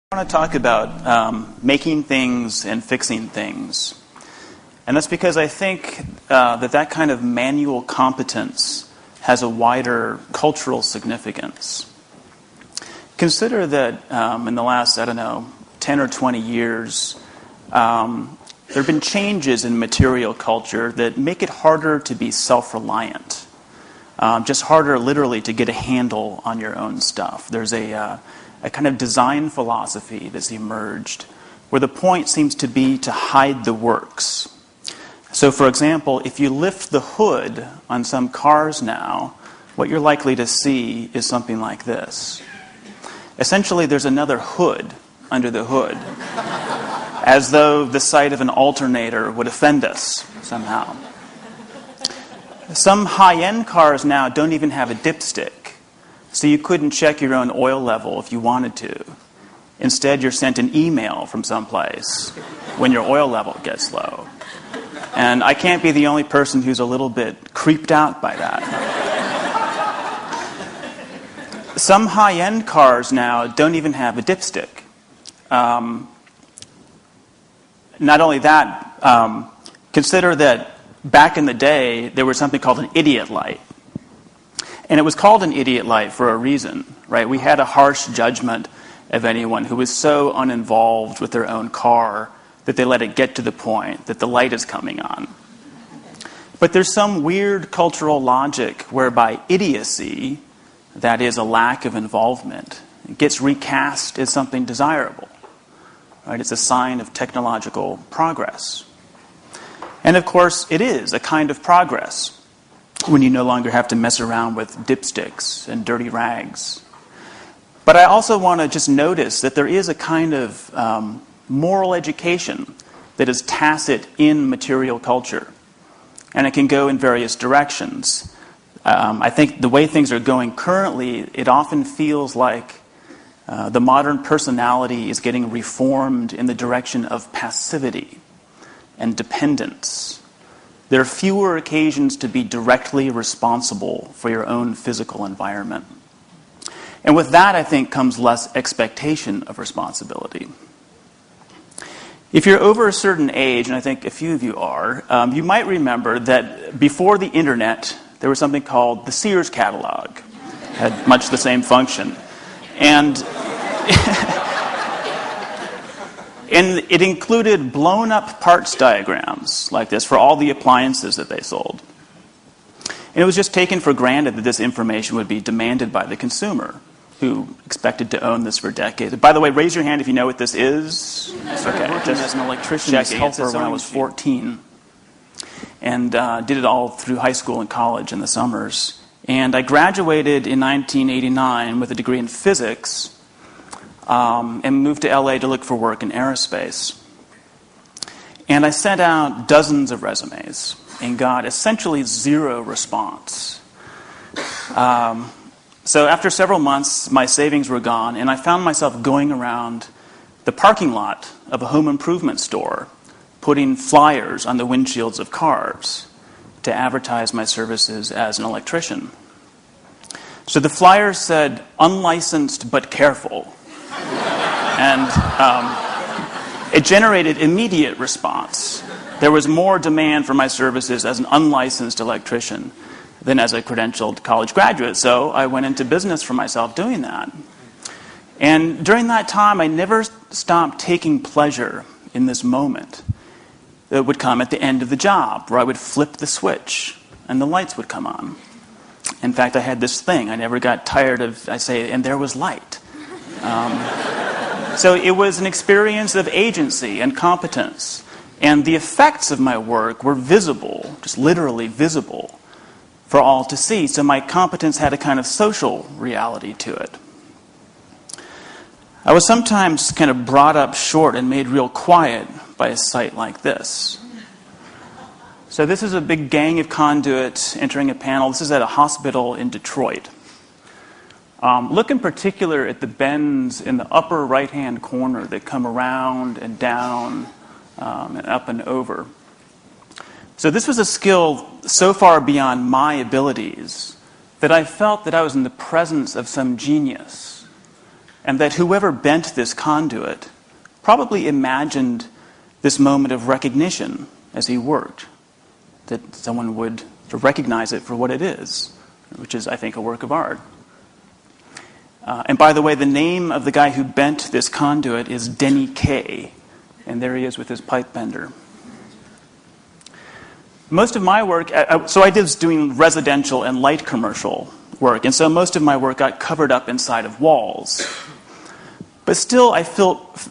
I want to talk about making things and fixing things. And that's because I think that kind of manual competence has a wider cultural significance. Consider that in the last, 10 or 20 years, there have been changes in material culture that make it harder to be self-reliant. Just harder, literally, to get a handle on your own stuff. There's a kind of design philosophy that's emerged where the point seems to be to hide the works. So, for example, if you lift the hood on some cars now, what you're likely to see is something like this. Essentially, there's another hood under the hood, as though the sight of an alternator would offend us somehow. Some high-end cars now don't even have a dipstick. So you couldn't check your own oil level if you wanted to. Instead, you're sent an email from someplace when your oil level gets low. And I can't be the only person who's a little bit creeped out by that. Some high-end cars now don't even have a dipstick. Not only that, consider that back in the day, there was something called an idiot light. And it was called an idiot light for a reason, right? We had a harsh judgment of anyone who was so uninvolved with their own car that they let it get to the point that the light is coming on. But there's some weird cultural logic whereby idiocy, that is a lack of involvement, gets recast as something desirable, right? It's a sign of technological progress. And of course, it is a kind of progress when you no longer have to mess around with dipsticks and dirty rags. But I also want to just notice that there is a kind of moral education that is tacit in material culture. And it can go in various directions. I think the way things are going currently, it often feels like the modern personality is getting reformed in the direction of passivity and dependence. There are fewer occasions to be directly responsible for your own physical environment. And with that, I think, comes less expectation of responsibility. If you're over a certain age, and I think a few of you are, you might remember that before the internet, there was something called the Sears catalog. It had much the same function. And it included blown-up parts diagrams like this for all the appliances that they sold. And it was just taken for granted that this information would be demanded by the consumer, who expected to own this for decades. By the way, raise your hand if you know what this is. It's okay. I worked as an electrician's helper when I was 14. And did it all through high school and college in the summers. And I graduated in 1989 with a degree in physics, and moved to LA to look for work in aerospace. And I sent out dozens of resumes and got essentially zero response. So after several months, my savings were gone, and I found myself going around the parking lot of a home improvement store, putting flyers on the windshields of cars to advertise my services as an electrician. So the flyers said, "Unlicensed but careful." And it generated immediate response. There was more demand for my services as an unlicensed electrician than as a credentialed college graduate. So I went into business for myself doing that. And during that time, I never stopped taking pleasure in this moment that would come at the end of the job, where I would flip the switch and the lights would come on. In fact, I had this thing. I never got tired of, and there was light. So it was an experience of agency and competence. And the effects of my work were visible, just literally visible, for all to see. So my competence had a kind of social reality to it. I was sometimes kind of brought up short and made real quiet by a sight like this. So this is a big gang of conduits entering a panel. This is at a hospital in Detroit. Look in particular at the bends in the upper right-hand corner that come around and down and up and over. So this was a skill so far beyond my abilities that I felt that I was in the presence of some genius. and that whoever bent this conduit probably imagined this moment of recognition as he worked, that someone would recognize it for what it is, which is, I think, a work of art. And by the way, the name of the guy who bent this conduit is Denny Kaye, and there he is with his pipe bender. Most of my work, so I was doing residential and light commercial work, and so most of my work got covered up inside of walls. But still, I felt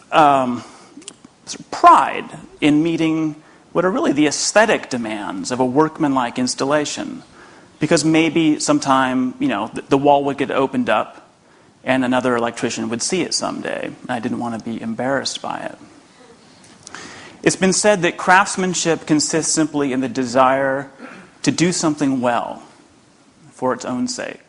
pride in meeting what are really the aesthetic demands of a workmanlike installation, because maybe sometime, the wall would get opened up, and another electrician would see it someday. And I didn't want to be embarrassed by it. It's been said that craftsmanship consists simply in the desire to do something well for its own sake.